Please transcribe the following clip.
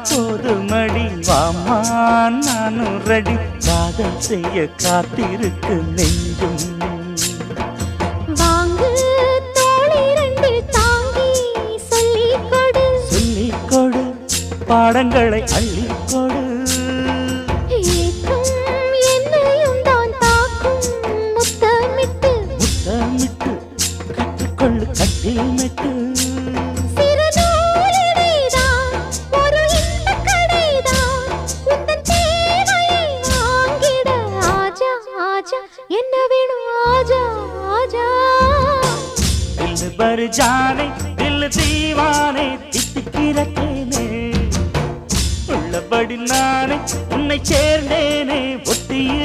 போதுமடி வாமா நானும் ரெடி காதல் செய்ய காத்திருக்கு நெஞ்சும் வாங்கு தோளி ரெண்டு தாங்கி சொல்லிக்கொடு சொல்லிக்கொடு பாடங்களை அள்ளிக்கொடு ஏற்றும் என்னையும் தான் தாக்கும் முத்தமிட்டு முத்தமிட்டு கற்றுக்கொள்ளு கட்டில் மெட்டு என்ன வேணும் ஆஜா ஆஜா दिल भर जाने दिल दीवाने தித்திக்கிறேனே உள்ளபடி நானே உன்னை சேர்ந்தேனே ஒத்தியே